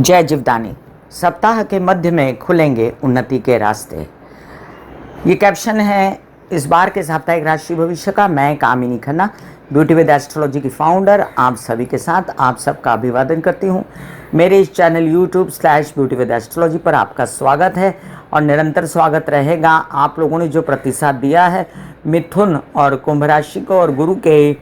जय जीवदानी। सप्ताह के मध्य में खुलेंगे उन्नति के रास्ते। ये कैप्शन है इस बार के साप्ताहिक राशि भविष्य का। मैं कामिनी खन्ना, ब्यूटी विद एस्ट्रोलॉजी की फाउंडर, आप सभी के साथ आप सबका अभिवादन करती हूँ। मेरे इस चैनल YouTube/ब्यूटी विद एस्ट्रोलॉजी पर आपका स्वागत है और निरंतर स्वागत रहेगा। आप लोगों ने जो प्रतिसाद दिया है मिथुन और कुंभ राशि को और गुरु के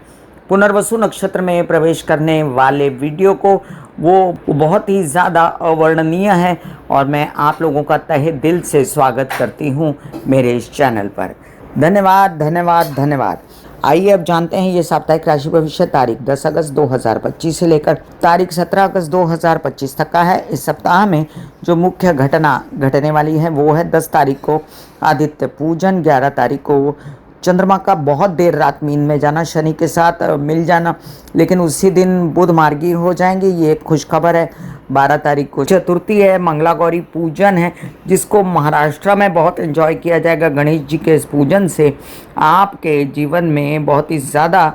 पुनर्वसु नक्षत्र में प्रवेश करने वाले वीडियो को, वो बहुत ही ज़्यादा अवर्णनीय है और मैं आप लोगों का तहे दिल से स्वागत करती हूँ मेरे इस चैनल पर। धन्यवाद धन्यवाद धन्यवाद। आइए अब जानते हैं ये साप्ताहिक राशि भविष्य तारीख 10 अगस्त 2025 से लेकर तारीख 17 अगस्त 2025 तक का है। इस सप्ताह में जो मुख्य घटना घटने वाली है वो है 10 तारीख को आदित्य पूजन, 11 तारीख को चंद्रमा का बहुत देर रात मीन में जाना, शनि के साथ मिल जाना, लेकिन उसी दिन बुध मार्गी हो जाएंगे, ये एक खुशखबर है। 12 तारीख को चतुर्थी है, मंगला गौरी पूजन है, जिसको महाराष्ट्र में बहुत एंजॉय किया जाएगा। गणेश जी के इस पूजन से आपके जीवन में बहुत ही ज़्यादा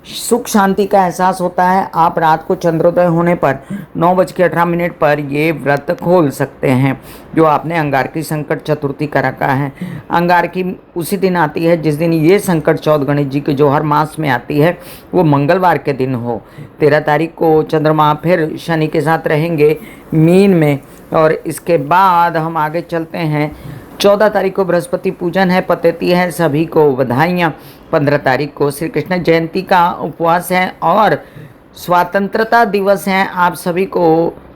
सुख शांति का एहसास होता है। आप रात को चंद्रोदय होने पर 9:18 पर ये व्रत खोल सकते हैं जो आपने अंगारकी संकट चतुर्थी कर रखा है। अंगारकी उसी दिन आती है जिस दिन ये संकट चौथ गणेश जी के जो हर मास में आती है वो मंगलवार के दिन हो। 13 तारीख को चंद्रमा फिर शनि के साथ रहेंगे मीन में और इसके बाद हम आगे चलते हैं। 14 तारीख को बृहस्पति पूजन है, पतेती है, सभी को बधाइयाँ। 15 तारीख को श्री कृष्ण जयंती का उपवास है और स्वतंत्रता दिवस है। आप सभी को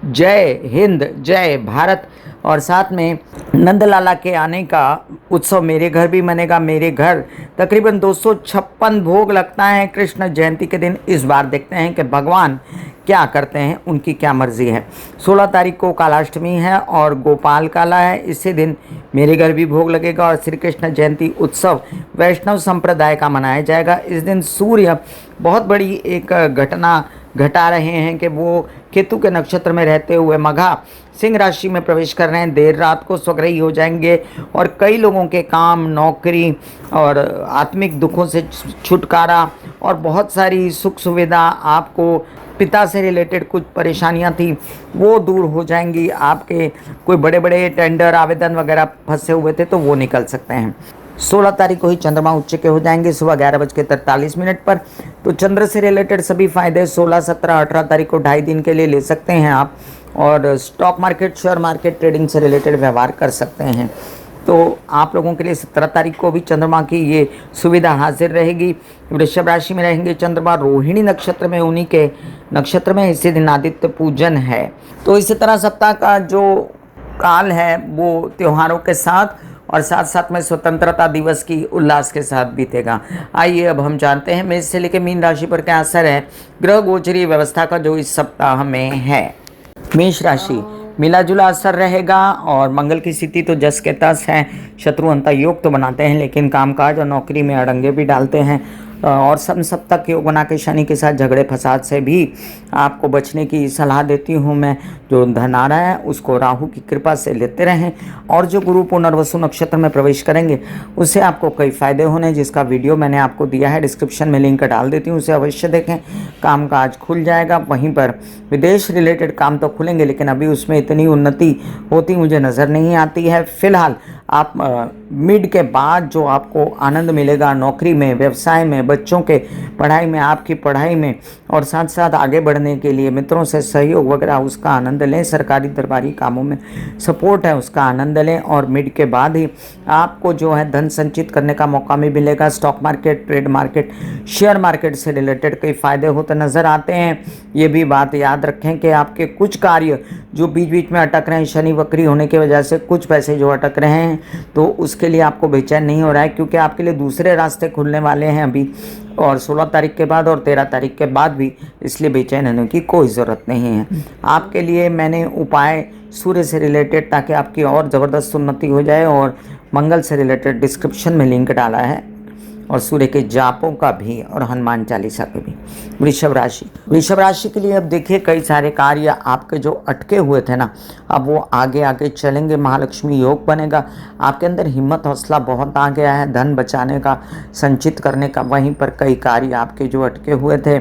जय हिंद, जय भारत। और साथ में नंदलाला के आने का उत्सव मेरे घर भी मनेगा। मेरे घर तकरीबन 256 भोग लगता है कृष्ण जयंती के दिन। इस बार देखते हैं कि भगवान क्या करते हैं, उनकी क्या मर्जी है। 16 तारीख को कालाष्टमी है और गोपाल काला है। इसी दिन मेरे घर भी भोग लगेगा और श्री कृष्ण जयंती उत्सव वैष्णव संप्रदाय का मनाया जाएगा। इस दिन सूर्य बहुत बड़ी एक घटना घटा रहे हैं कि वो केतु के नक्षत्र में रहते हुए मघा सिंह राशि में प्रवेश कर रहे हैं। देर रात को स्वग्रही हो जाएंगे और कई लोगों के काम, नौकरी और आत्मिक दुखों से छुटकारा और बहुत सारी सुख सुविधा, आपको पिता से रिलेटेड कुछ परेशानियां थी वो दूर हो जाएंगी। आपके कोई बड़े बड़े टेंडर आवेदन वगैरह फंसे हुए थे तो वो निकल सकते हैं। 16 तारीख को ही चंद्रमा उच्च के हो जाएंगे सुबह 11:43 पर। तो चंद्र से रिलेटेड सभी फायदे 16, 17, 18 तारीख को 2.5 दिन के लिए ले सकते हैं आप और stock market, share market, trading से रिलेटेड व्यवहार कर सकते हैं। तो आप लोगों के लिए 17 तारीख को भी चंद्रमा की ये सुविधा हाजिर रहेगी। वृषभ राशि में रहेंगे चंद्रमा, रोहिणी नक्षत्र में, उन्हीं के नक्षत्र में इसी दिन आदित्य पूजन है। तो इसी तरह सप्ताह का जो काल है वो त्योहारों के साथ और साथ साथ में स्वतंत्रता दिवस की उल्लास के साथ बीतेगा। आइए अब हम जानते हैं मेष से लेकर मीन राशि पर क्या असर है ग्रह गोचरी व्यवस्था का जो इस सप्ताह में है। मेष राशि, मिला जुला असर रहेगा और मंगल की स्थिति तो जस के तस है। शत्रु अंता योग तो बनाते हैं लेकिन कामकाज और नौकरी में अड़ंगे भी डालते हैं और सप्तक योग बना के शनि के साथ झगड़े फसाद से भी आपको बचने की सलाह देती हूँ मैं। जो धन आ रहा है उसको राहु की कृपा से लेते रहें और जो गुरु पुनर्वसु नक्षत्र में प्रवेश करेंगे उससे आपको कई फायदे होने, जिसका वीडियो मैंने आपको दिया है, डिस्क्रिप्शन में लिंक डाल देती हूँ, उसे अवश्य देखें। कामकाज खुल जाएगा। वहीं पर विदेश रिलेटेड काम तो खुलेंगे लेकिन अभी उसमें इतनी उन्नति होती मुझे नज़र नहीं आती है। फिलहाल आप मिड के बाद जो आपको आनंद मिलेगा नौकरी में, व्यवसाय में, बच्चों के पढ़ाई में, आपकी पढ़ाई में और साथ साथ आगे बढ़ने के लिए मित्रों से सहयोग वगैरह उसका आनंद लें। सरकारी दरबारी कामों में सपोर्ट है उसका आनंद लें और मिड के बाद ही आपको जो है धन संचित करने का मौका भी मिलेगा। Stock market, trade market, share market से रिलेटेड कई फायदे होते नज़र आते हैं। ये भी बात याद रखें कि आपके कुछ कार्य जो बीच बीच में अटक रहे हैं, शनि वक्री होने की वजह से कुछ पैसे जो अटक रहे हैं तो उसके लिए आपको बेचैन नहीं हो रहा है क्योंकि आपके लिए दूसरे रास्ते खुलने वाले हैं अभी और 16 तारीख के बाद और 13 तारीख के बाद भी, इसलिए बेचैन होने की कोई ज़रूरत नहीं है। आपके लिए मैंने उपाय सूर्य से रिलेटेड ताकि आपकी और ज़बरदस्त उन्नति हो जाए और मंगल से रिलेटेड डिस्क्रिप्शन में लिंक डाला है, और सूर्य के जापों का भी और हनुमान चालीसा के भी। वृषभ राशि के लिए अब देखिए कई सारे कार्य आपके जो अटके हुए थे ना, अब वो आगे आगे चलेंगे। महालक्ष्मी योग बनेगा, आपके अंदर हिम्मत हौसला बहुत आ गया है, धन बचाने का, संचित करने का। वहीं पर कई कार्य आपके जो अटके हुए थे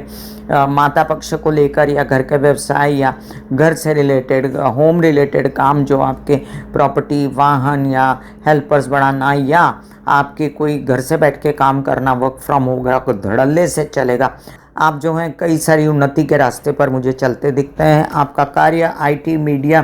माता पक्ष को लेकर या घर के व्यवसाय या घर से रिलेटेड होम रिलेटेड काम, जो आपके प्रॉपर्टी वाहन या हेल्पर्स बढ़ाना या आपके कोई घर से बैठ के काम करना, वर्क फ्रॉम होगा, को धड़ल्ले से चलेगा। आप जो हैं कई सारी उन्नति के रास्ते पर मुझे चलते दिखते हैं। आपका कार्य आईटी मीडिया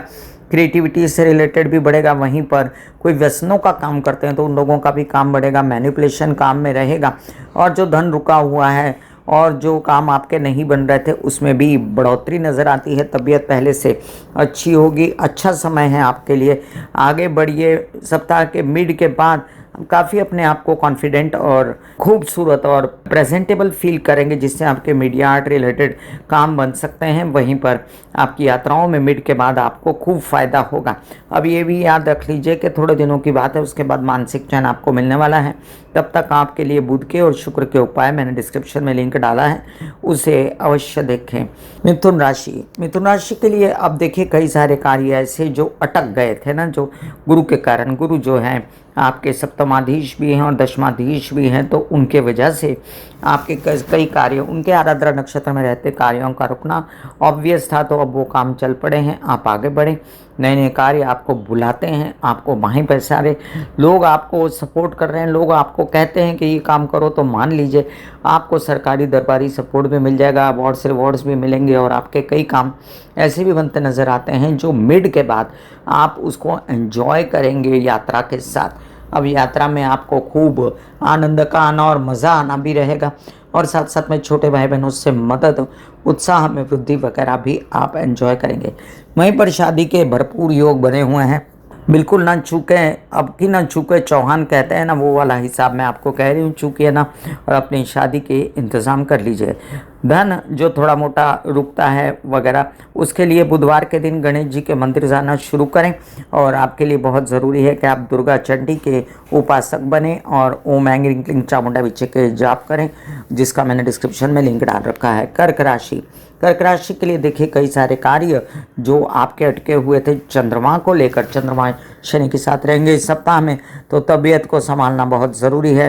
क्रिएटिविटी से रिलेटेड भी बढ़ेगा। वहीं पर कोई व्यसनों का काम करते हैं तो उन लोगों का भी काम बढ़ेगा, मैनिपुलेशन काम में रहेगा। और जो धन रुका हुआ है और जो काम आपके नहीं बन रहे थे उसमें भी बढ़ोतरी नज़र आती है। तबीयत पहले से अच्छी होगी, अच्छा समय है आपके लिए, आगे बढ़िए। सप्ताह के मिड के बाद काफ़ी अपने आप को कॉन्फिडेंट और खूबसूरत और प्रेजेंटेबल फील करेंगे, जिससे आपके मीडिया आर्ट रिलेटेड काम बन सकते हैं। वहीं पर आपकी यात्राओं में मिड के बाद आपको खूब फ़ायदा होगा। अब ये भी याद रख लीजिए कि थोड़े दिनों की बात है, उसके बाद मानसिक चैन आपको मिलने वाला है। तब तक आपके लिए बुध के और शुक्र के उपाय मैंने डिस्क्रिप्शन में लिंक डाला है, उसे अवश्य देखें। मिथुन राशि के लिए अब देखिए कई सारे कार्य ऐसे जो अटक गए थे ना, जो गुरु के कारण, गुरु जो हैं आपके सप्तमाधीश भी हैं और दशमाधीश भी हैं, तो उनके वजह से आपके कई कार्य, उनके आराधना नक्षत्र में रहते कार्यों का रुकना ऑब्वियस था। तो अब वो काम चल पड़े हैं, आप आगे बढ़े, नए नए कार्य आपको बुलाते हैं, आपको वहीं पर सारे लोग आपको सपोर्ट कर रहे हैं। लोग आपको कहते हैं कि ये काम करो तो मान लीजिए आपको सरकारी दरबारी सपोर्ट भी मिल जाएगा, अवार्ड्स रिवॉर्ड्स भी मिलेंगे। और आपके कई काम ऐसे भी बनते नज़र आते हैं जो मिड के बाद आप उसको एंजॉय करेंगे यात्रा के साथ। अब यात्रा में आपको खूब आनंद का आना और मज़ा आना भी रहेगा, और साथ साथ में छोटे भाई बहनों से मदद, उत्साह में वृद्धि वगैरह भी आप एंजॉय करेंगे। वहीं पर शादी के भरपूर योग बने हुए हैं, बिल्कुल ना चूकें, अब की ना चूके चौहान कहते हैं ना, वो वाला हिसाब मैं आपको कह रही हूँ। चूकिए ना और अपनी शादी के इंतज़ाम कर लीजिए। धन जो थोड़ा मोटा रुकता है वगैरह, उसके लिए बुधवार के दिन गणेश जी के मंदिर जाना शुरू करें। और आपके लिए बहुत ज़रूरी है कि आप दुर्गा चंडी के उपासक बने और ओम ऐं ह्रीं क्लीं चामुंडा विचे के जाप करें, जिसका मैंने डिस्क्रिप्शन में लिंक डाल रखा है। कर्क राशि के लिए देखिए कई सारे कार्य जो आपके अटके हुए थे चंद्रमा को लेकर, चंद्रमा शनि के साथ रहेंगे इस सप्ताह में, तो तबीयत को संभालना बहुत ज़रूरी है।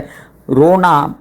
रोना,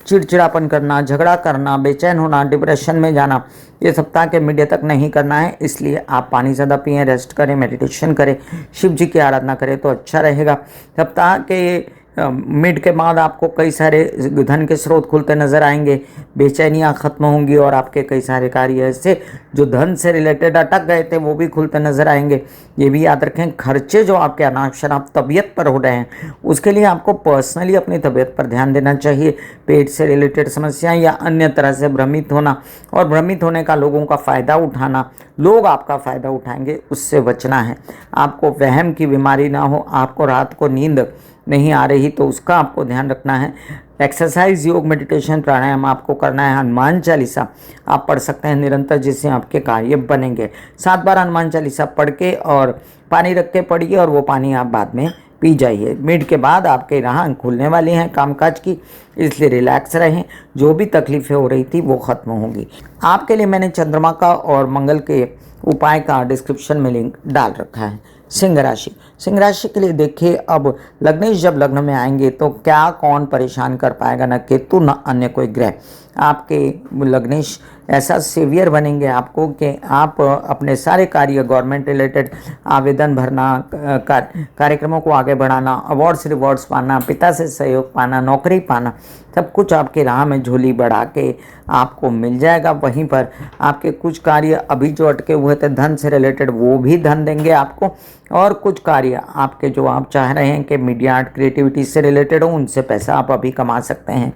चिड़चिड़ापन करना, झगड़ा करना, बेचैन होना, डिप्रेशन में जाना, ये सप्ताह के मिड तक नहीं करना है। इसलिए आप पानी ज़्यादा पिएं, रेस्ट करें, मेडिटेशन करें, शिव जी की आराधना करें तो अच्छा रहेगा। सप्ताह के मिड के बाद आपको कई सारे धन के स्रोत खुलते नज़र आएंगे, बेचैनियाँ ख़त्म होंगी और आपके कई सारे कार्य ऐसे जो धन से रिलेटेड अटक गए थे वो भी खुलते नज़र आएंगे। ये भी याद रखें, खर्चे जो आपके अनाप शनाप तबीयत पर हो रहे हैं उसके लिए आपको पर्सनली अपनी तबीयत पर ध्यान देना चाहिए। पेट से रिलेटेड समस्याएं या अन्य तरह से भ्रमित होना और भ्रमित होने का लोगों का फ़ायदा उठाना, लोग आपका फ़ायदा उठाएंगे, उससे बचना है। आपको वहम की बीमारी ना हो, आपको रात को नींद नहीं आ रही तो उसका आपको ध्यान रखना है। एक्सरसाइज, योग, मेडिटेशन, प्राणायाम आपको करना है। हनुमान चालीसा आप पढ़ सकते हैं निरंतर, जिससे आपके कार्य बनेंगे। 7 बार हनुमान चालीसा पढ़ के और पानी रख के पढ़िए और वो पानी आप बाद में पी जाइए। मिड के बाद आपके राह खुलने वाली हैं कामकाज की, इसलिए रिलैक्स रहें। जो भी तकलीफ़ें हो रही थी वो ख़त्म होंगी। आपके लिए मैंने चंद्रमा का और मंगल के उपाय का डिस्क्रिप्शन में लिंक डाल रखा है। सिंह राशि के लिए देखिए, अब लग्नेश जब लग्न में आएंगे तो क्या कौन परेशान कर पाएगा, न केतु न अन्य कोई ग्रह। आपके लग्नेश ऐसा सेवियर बनेंगे आपको कि आप अपने सारे कार्य, गवर्नमेंट रिलेटेड आवेदन भरना, कार्यक्रमों को आगे बढ़ाना, अवार्ड्स रिवॉर्ड्स पाना, पिता से सहयोग पाना, नौकरी पाना, सब कुछ आपके राह में झोली बढ़ा के आपको मिल जाएगा। वहीं पर आपके कुछ कार्य अभी जो अटके हुए थे धन से रिलेटेड, वो भी धन देंगे आपको। और कुछ कार्य आपके जो आप चाह रहे हैं कि मीडिया आर्ट क्रिएटिविटी से रिलेटेड हो, उनसे पैसा आप अभी कमा सकते हैं।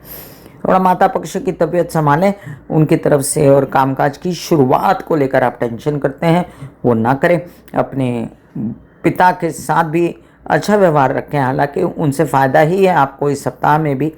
थोड़ा माता पक्ष की तबीयत संभालें, उनकी तरफ से और कामकाज की शुरुआत को लेकर आप टेंशन करते हैं वो ना करें। अपने पिता के साथ भी अच्छा व्यवहार रखें, हालांकि उनसे फ़ायदा ही है आपको इस सप्ताह में भी।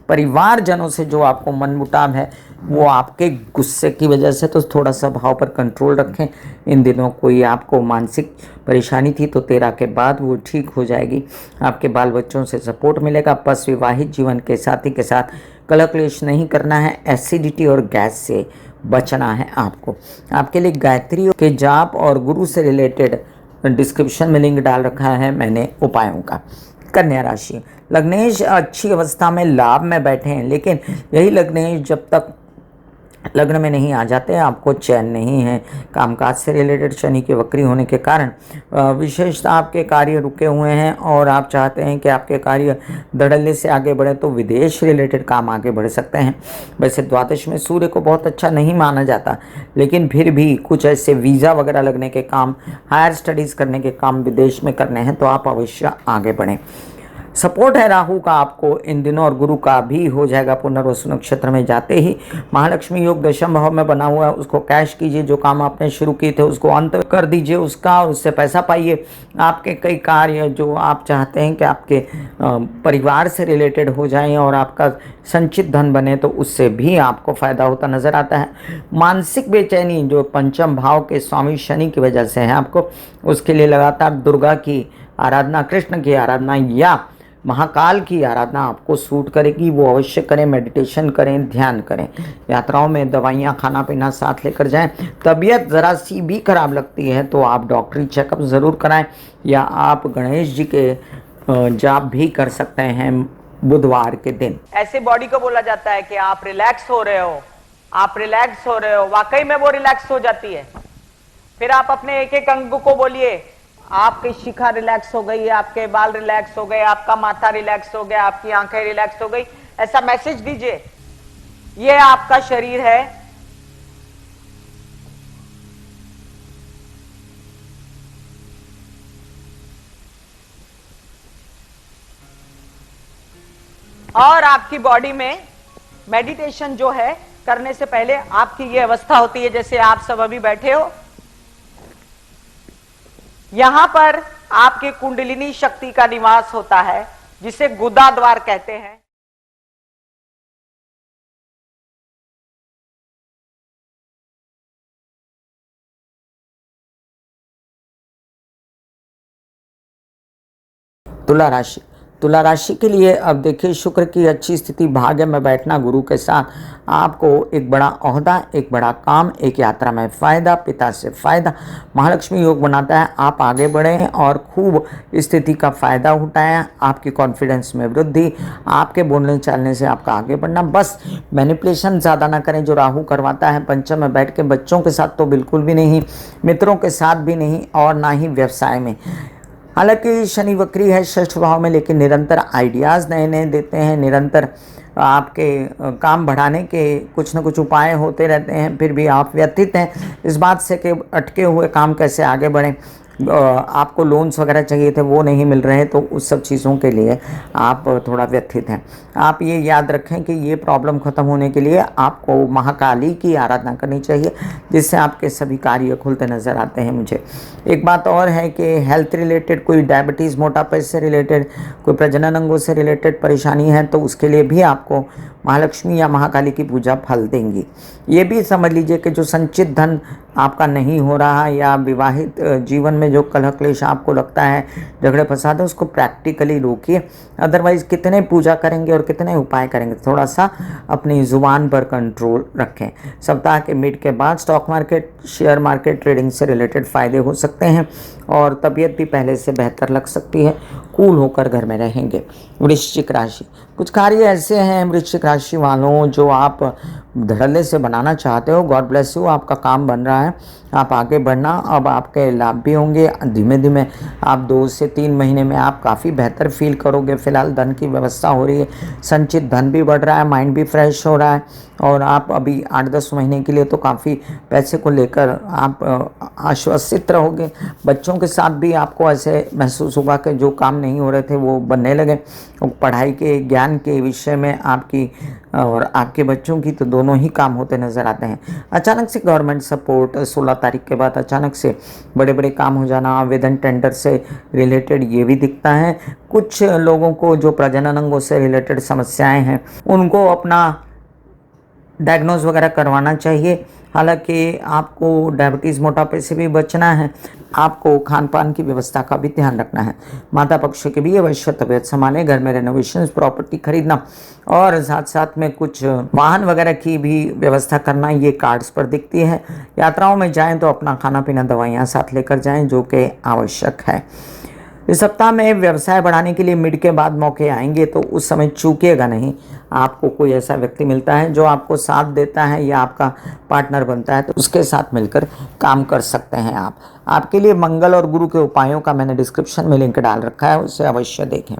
परिवारजनों से जो आपको मनमुटाव है वो आपके गुस्से की वजह से, तो थोड़ा सा भाव पर कंट्रोल रखें। इन दिनों कोई आपको मानसिक परेशानी थी तो 13 के बाद वो ठीक हो जाएगी। आपके बाल बच्चों से सपोर्ट मिलेगा। बस विवाहित जीवन के साथी के साथ कलह क्लेश नहीं करना है। एसिडिटी और गैस से बचना है आपको। आपके लिए गायत्री के जाप और गुरु से रिलेटेड डिस्क्रिप्शन में लिंक डाल रखा है मैंने उपायों का। कन्या राशि, लग्नेश अच्छी अवस्था में लाभ में बैठे हैं, लेकिन यही लग्नेश जब तक लग्न में नहीं आ जाते आपको चैन नहीं है। कामकाज से रिलेटेड शनि के वक्री होने के कारण विशेषतः आपके कार्य रुके हुए हैं और आप चाहते हैं कि आपके कार्य धड़ल्ले से आगे बढ़े, तो विदेश रिलेटेड काम आगे बढ़ सकते हैं। वैसे द्वादश में सूर्य को बहुत अच्छा नहीं माना जाता, लेकिन फिर भी कुछ ऐसे वीज़ा वगैरह लगने के काम, हायर स्टडीज़ करने के काम विदेश में करने हैं, तो आप अवश्य आगे बढ़ें। सपोर्ट है राहु का आपको इन दिनों, और गुरु का भी हो जाएगा। पुनर्वसु नक्षत्र में जाते ही महालक्ष्मी योग दशम भाव में बना हुआ है, उसको कैश कीजिए। जो काम आपने शुरू किए थे उसको अंत कर दीजिए उसका, और उससे पैसा पाइए। आपके कई कार्य जो आप चाहते हैं कि आपके परिवार से रिलेटेड हो जाएं और आपका संचित धन बने, तो उससे भी आपको फायदा होता नजर आता है। मानसिक बेचैनी जो पंचम भाव के स्वामी शनि की वजह से है आपको, उसके लिए लगातार दुर्गा की आराधना, कृष्ण की आराधना या महाकाल की आराधना आपको सूट करेगी। वो अवश्य करें, मेडिटेशन करें, ध्यान करें। यात्राओं में दवाइयाँ, खाना पीना साथ लेकर जाएं। तबीयत ज़रा सी भी खराब लगती है तो आप डॉक्टरी चेकअप ज़रूर कराएं, या आप गणेश जी के जाप भी कर सकते हैं बुधवार के दिन। ऐसे बॉडी को बोला जाता है कि आप रिलैक्स हो रहे हो, आप रिलैक्स हो रहे हो। वाकई में वो रिलैक्स हो जाती है। फिर आप अपने एक एक अंग को बोलिए, आपकी शिखा रिलैक्स हो गई, आपके बाल रिलैक्स हो गए, आपका माथा रिलैक्स हो गया, आपकी आंखें रिलैक्स हो गई। ऐसा मैसेज दीजिए, ये आपका शरीर है। और आपकी बॉडी में मेडिटेशन जो है करने से पहले आपकी ये अवस्था होती है जैसे आप सब अभी बैठे हो। यहां पर आपके कुंडलिनी शक्ति का निवास होता है, जिसे गुदा द्वार कहते हैं। तुला राशि, तुला राशि के लिए अब देखिए, शुक्र की अच्छी स्थिति, भाग्य में बैठना गुरु के साथ आपको एक बड़ा ओहदा, एक बड़ा काम, एक यात्रा में फ़ायदा, पिता से फ़ायदा, महालक्ष्मी योग बनाता है। आप आगे बढ़ें और खूब स्थिति का फ़ायदा उठाएं। आपकी कॉन्फिडेंस में वृद्धि, आपके बोलने चालने से आपका आगे बढ़ना। बस मैनिपुलेशन ज़्यादा ना करें जो राहु करवाता है पंचम में बैठ के। बच्चों के साथ तो बिल्कुल भी नहीं, मित्रों के साथ भी नहीं, और ना ही व्यवसाय में। हालांकि शनि वक्री है षष्ठ भाव में, लेकिन निरंतर आइडियाज़ नए नए देते हैं, निरंतर आपके काम बढ़ाने के कुछ न कुछ उपाय होते रहते हैं। फिर भी आप व्यथित हैं इस बात से कि अटके हुए काम कैसे आगे बढ़ें। आपको लोन्स वगैरह चाहिए थे वो नहीं मिल रहे, तो उस सब चीज़ों के लिए आप थोड़ा व्यथित हैं। आप ये याद रखें कि ये प्रॉब्लम ख़त्म होने के लिए आपको महाकाली की आराधना करनी चाहिए, जिससे आपके सभी कार्य खुलते नज़र आते हैं मुझे। एक बात और है कि हेल्थ रिलेटेड कोई डायबिटीज़, मोटापे से रिलेटेड, कोई प्रजनन अंगों से रिलेटेड परेशानी है, तो उसके लिए भी आपको महालक्ष्मी या महाकाली की पूजा फल देंगी। ये भी समझ लीजिए कि जो संचित धन आपका नहीं हो रहा, या विवाहित जीवन में जो कलह क्लेश आपको लगता है, झगड़े फसाद है, उसको प्रैक्टिकली रोकिए। अदरवाइज़ कितने पूजा करेंगे और कितने उपाय करेंगे, थोड़ा सा अपनी ज़ुबान पर कंट्रोल रखें। सप्ताह के मिड के बाद stock market, share market, trading से रिलेटेड फ़ायदे हो सकते हैं, और तबीयत भी पहले से बेहतर लग सकती है। कूल होकर घर में रहेंगे। वृश्चिक राशि, कुछ कार्य ऐसे हैं वृश्चिक राशि वालों जो आप धड़ल्ले से बनाना चाहते हो। गॉड ब्लेस यू, आपका काम बन रहा है, आप आगे बढ़ना। अब आपके लाभ भी होंगे। धीमे धीमे आप 2 से 3 महीने में आप काफ़ी बेहतर फील करोगे। फिलहाल धन की व्यवस्था हो रही है, संचित धन भी बढ़ रहा है, माइंड भी फ्रेश हो रहा है, और आप अभी 8-10 महीने के लिए तो काफ़ी पैसे को लेकर आप आश्वसित रहोगे। बच्चों के साथ भी आपको ऐसे महसूस होगा कि जो काम नहीं हो रहे थे वो बनने लगे। पढ़ाई के, ज्ञान के विषय में आपकी और आपके बच्चों की तो दोनों ही काम होते नज़र आते हैं। अचानक से गवर्नमेंट सपोर्ट 16 तारीख के बाद अचानक से बड़े बड़े काम हो जाना, आवेदन टेंडर से रिलेटेड ये भी दिखता है। कुछ लोगों को जो प्रजनन अंगों से रिलेटेड समस्याएं हैं उनको अपना डायग्नोज वगैरह करवाना चाहिए। हालांकि आपको डायबिटीज़ मोटापे से भी बचना है, आपको खान पान की व्यवस्था का भी ध्यान रखना है। माता पक्ष के भी अवश्य तबीयत संभालें, घर में रेनोवेशन, प्रॉपर्टी खरीदना और साथ साथ में कुछ वाहन वगैरह की भी व्यवस्था करना, ये कार्ड्स पर दिखती है। यात्राओं में जाएं तो अपना खाना पीना दवाइयाँ साथ लेकर जाएं जो कि आवश्यक है। इस सप्ताह में व्यवसाय बढ़ाने के लिए मिड के बाद मौके आएंगे तो उस समय चूकिएगा नहीं। आपको कोई ऐसा व्यक्ति मिलता है जो आपको साथ देता है या आपका पार्टनर बनता है तो उसके साथ मिलकर काम कर सकते हैं आप। आपके लिए मंगल और गुरु के उपायों का मैंने डिस्क्रिप्शन में लिंक डाल रखा है, उसे अवश्य देखें।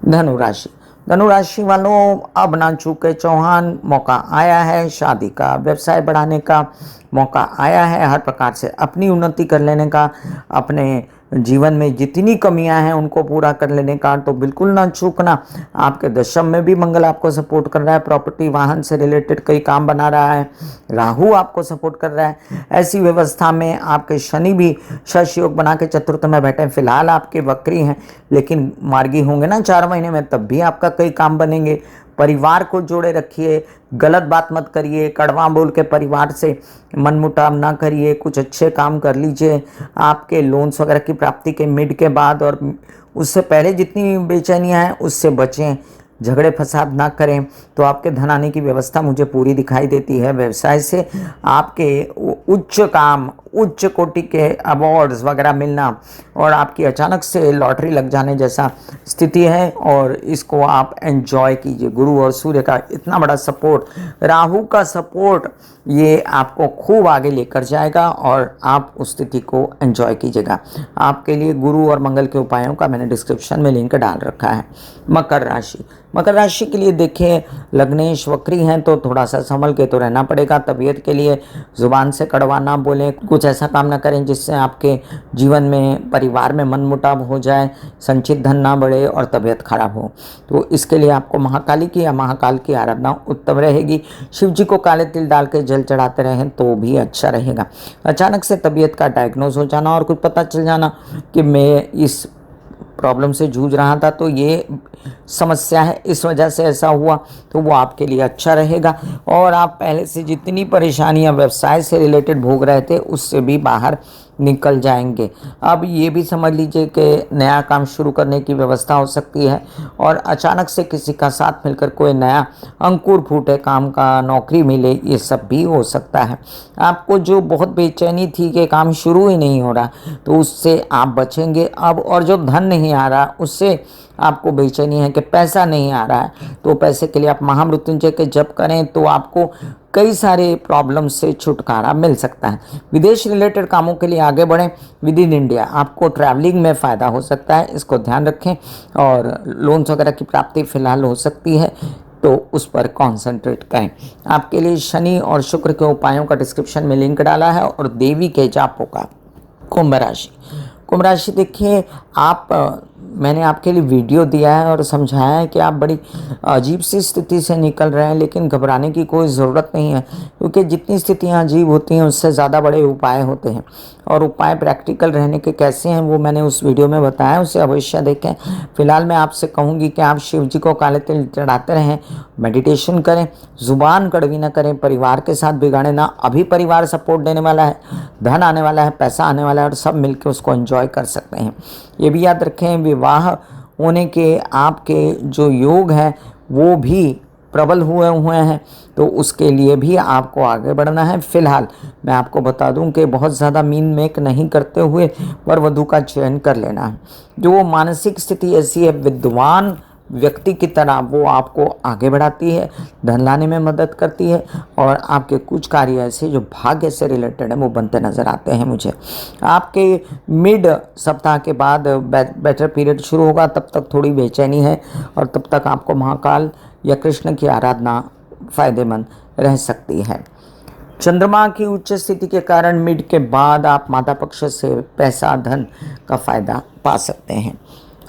धनु राशि, धनु राशि वालों अब ना चूके चौहान, मौका आया है शादी का, व्यवसाय बढ़ाने का मौका आया है, हर प्रकार से अपनी उन्नति कर लेने का, अपने जीवन में जितनी कमियां हैं उनको पूरा कर लेने का तो बिल्कुल ना चूकना। आपके दशम में भी मंगल आपको सपोर्ट कर रहा है, प्रॉपर्टी वाहन से रिलेटेड कई काम बना रहा है, राहु आपको सपोर्ट कर रहा है। ऐसी व्यवस्था में आपके शनि भी शश योग बना के चतुर्थ में बैठे। फिलहाल आपके वक्री हैं लेकिन मार्गी होंगे ना 4 महीने में, तब भी आपका कई काम बनेंगे। परिवार को जोड़े रखिए, गलत बात मत करिए, कड़वा बोल के परिवार से मनमुटाव ना करिए, कुछ अच्छे काम कर लीजिए। आपके लोन्स वगैरह की प्राप्ति के मिड के बाद और उससे पहले जितनी बेचैनियां हैं उससे बचें, झगड़े फसाद ना करें तो आपके धन आने की व्यवस्था मुझे पूरी दिखाई देती है। व्यवसाय से आपके उच्च काम, उच्च कोटि के अवार्ड्स वगैरह मिलना और आपकी अचानक से लॉटरी लग जाने जैसा स्थिति है और इसको आप एंजॉय कीजिए। गुरु और सूर्य का इतना बड़ा सपोर्ट, राहु का सपोर्ट, ये आपको खूब आगे लेकर जाएगा और आप उस स्थिति को एंजॉय कीजिएगा। आपके लिए गुरु और मंगल के उपायों का मैंने डिस्क्रिप्शन में लिंक डाल रखा है। मकर राशि, मकर राशि के लिए देखें लग्नेश वक्री हैं तो थोड़ा सा संभल के तो रहना पड़ेगा। तबीयत के लिए जुबान से कड़वा ना बोलें, कुछ ऐसा काम ना करें जिससे आपके जीवन में परिवार में मनमुटाव हो जाए, संचित धन ना बढ़े और तबीयत खराब हो। तो इसके लिए आपको महाकाली की या महाकाल की आराधना उत्तम रहेगी। शिव जी को काले तिल डाल के जल चढ़ाते रहें तो भी अच्छा रहेगा। अचानक से तबीयत का डायग्नोज हो जाना और कुछ पता चल जाना कि मैं इस प्रॉब्लम से जूझ रहा था तो ये समस्या है, इस वजह से ऐसा हुआ, तो वो आपके लिए अच्छा रहेगा। और आप पहले से जितनी परेशानियां व्यवसाय से रिलेटेड भोग रहे थे उससे भी बाहर निकल जाएंगे। अब ये भी समझ लीजिए कि नया काम शुरू करने की व्यवस्था हो सकती है और अचानक से किसी का साथ मिलकर कोई नया अंकुर फूटे, काम का, नौकरी मिले, ये सब भी हो सकता है। आपको जो बहुत बेचैनी थी कि काम शुरू ही नहीं हो रहा तो उससे आप बचेंगे अब। और जो धन नहीं आ रहा उससे आपको बेचैनी है कि पैसा नहीं आ रहा है तो पैसे के लिए आप महामृत्युंजय के जप करें तो आपको कई सारे प्रॉब्लम से छुटकारा मिल सकता है। विदेश रिलेटेड कामों के लिए आगे बढ़ें विद इन इंडिया, आपको ट्रैवलिंग में फ़ायदा हो सकता है, इसको ध्यान रखें। और लोन्स वगैरह की प्राप्ति फिलहाल हो सकती है तो उस पर कॉन्सेंट्रेट करें। आपके लिए शनि और शुक्र के उपायों का डिस्क्रिप्शन में लिंक डाला है और देवी के जापों का। कुंभ राशि, कुंभ राशि देखिए आप, मैंने आपके लिए वीडियो दिया है और समझाया है कि आप बड़ी अजीब सी स्थिति से निकल रहे हैं, लेकिन घबराने की कोई ज़रूरत नहीं है क्योंकि जितनी स्थितियां अजीब होती हैं उससे ज़्यादा बड़े उपाय होते हैं। और उपाय प्रैक्टिकल रहने के कैसे हैं वो मैंने उस वीडियो में बताया, उसे अवश्य देखें। फिलहाल मैं आपसे कहूँगी कि आप शिव जी को काले तिल चढ़ाते रहें, मेडिटेशन करें, ज़ुबान कड़वी ना करें, परिवार के साथ बिगाड़े ना। अभी परिवार सपोर्ट देने वाला है, धन आने वाला है, पैसा आने वाला है और सब मिलकर उसको एंजॉय कर सकते हैं। ये भी याद रखें विवाह होने के आपके जो योग हैं वो भी प्रबल हुए हैं तो उसके लिए भी आपको आगे बढ़ना है। फिलहाल मैं आपको बता दूं कि बहुत ज़्यादा मीन मेक नहीं करते हुए वर वधू का चयन कर लेना है। जो मानसिक स्थिति ऐसी है विद्वान व्यक्ति की तरह वो आपको आगे बढ़ाती है, धन लाने में मदद करती है और आपके कुछ कार्य ऐसे जो भाग्य से रिलेटेड है वो बनते नज़र आते हैं मुझे। आपके मिड सप्ताह के बाद बेटर पीरियड शुरू होगा, तब तक थोड़ी बेचैनी है और तब तक आपको महाकाल या कृष्ण की आराधना फ़ायदेमंद रह सकती है। चंद्रमा की उच्च स्थिति के कारण मिड के बाद आप माता पक्ष से पैसा धन का फ़ायदा पा सकते हैं।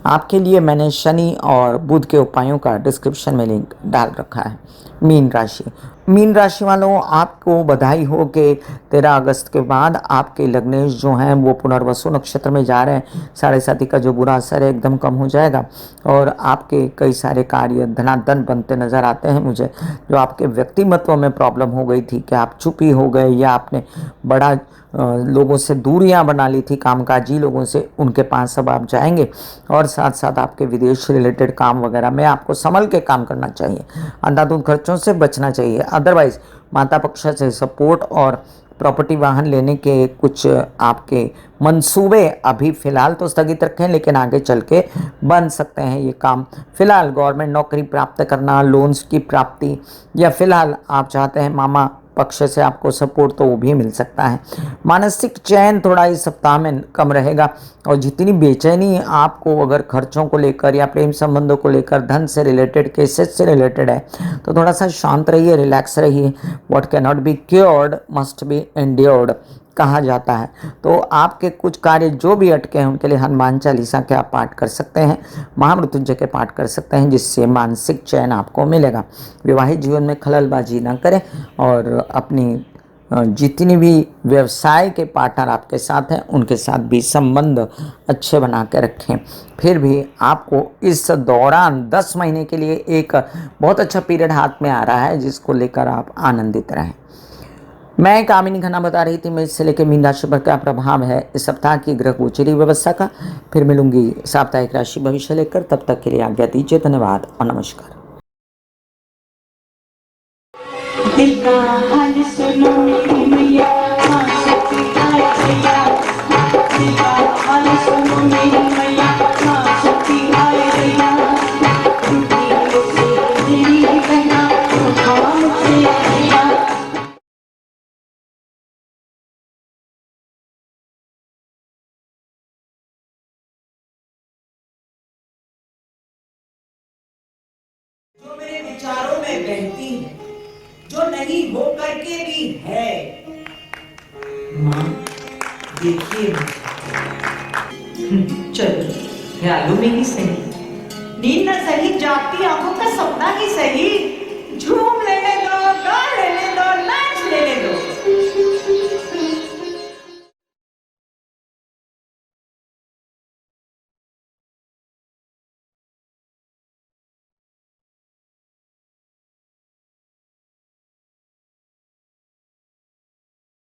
आपके लिए मैंने शनि और बुध के उपायों का डिस्क्रिप्शन में लिंक डाल रखा है। मीन राशि, मीन राशि वालों, आपको बधाई हो कि 13 अगस्त के बाद आपके लग्नेश जो हैं वो पुनर्वसु नक्षत्र में जा रहे हैं। साढ़े साथी का जो बुरा असर है एकदम कम हो जाएगा और आपके कई सारे कार्य धनाधन बनते नजर आते हैं मुझे। जो आपके व्यक्तिमत्व में प्रॉब्लम हो गई थी कि आप चुप ही हो गए या आपने बड़ा लोगों से दूरियां बना ली थी, कामकाजी लोगों से, उनके पास अब आप जाएंगे। और साथ साथ आपके विदेश रिलेटेड काम वगैरह में आपको संभल के काम करना चाहिए, अंधाधुंध खर्चों से बचना चाहिए। अदरवाइज माता पक्ष से सपोर्ट और प्रॉपर्टी वाहन लेने के कुछ आपके मंसूबे अभी फ़िलहाल तो स्थगित रखें, लेकिन आगे चल के बन सकते हैं ये काम। फ़िलहाल गवर्नमेंट नौकरी प्राप्त करना, लोन्स की प्राप्ति, या फ़िलहाल आप चाहते हैं मामा पक्ष से आपको सपोर्ट, तो वो भी मिल सकता है। मानसिक चैन थोड़ा इस सप्ताह में कम रहेगा और जितनी बेचैनी आपको अगर खर्चों को लेकर या प्रेम संबंधों को लेकर, धन से रिलेटेड, केसेस से रिलेटेड है, तो थोड़ा सा शांत रहिए, रिलैक्स रहिए। What can not be cured must be endured कहा जाता है। तो आपके कुछ कार्य जो भी अटके हैं उनके लिए हनुमान चालीसा के आप पाठ कर सकते हैं, महामृत्युंजय के पाठ कर सकते हैं, जिससे मानसिक चैन आपको मिलेगा। विवाहित जीवन में खललबाजी ना करें और अपनी जितनी भी व्यवसाय के पार्टनर आपके साथ हैं उनके साथ भी संबंध अच्छे बना के रखें। फिर भी आपको इस दौरान 10 महीने के लिए एक बहुत अच्छा पीरियड हाथ में आ रहा है, जिसको लेकर आप आनंदित रहें। मैं कामिनी खन्ना बता रही थी मैं इससे लेकर मीन राशि पर क्या प्रभाव है इस सप्ताह की ग्रह गोचरी व्यवस्था का। फिर मिलूंगी साप्ताहिक राशि भविष्य लेकर, तब तक के लिए आज्ञा दीजिए। धन्यवाद और नमस्कार। दिल का हाल सुनो मेरी मैया, हाँ सच्ची आए भैया। दिल का हाल सुनो मेरी मैया, हाँ सच्ची आए भैया। टूटी से तेरी बहना, हाँ मुझसे भैया। जो मेरे विचारों में बहती है, जो नहीं हो करके भी है। माँ देखिए चलो ख्यालों में ही सही, नींद न सही जागती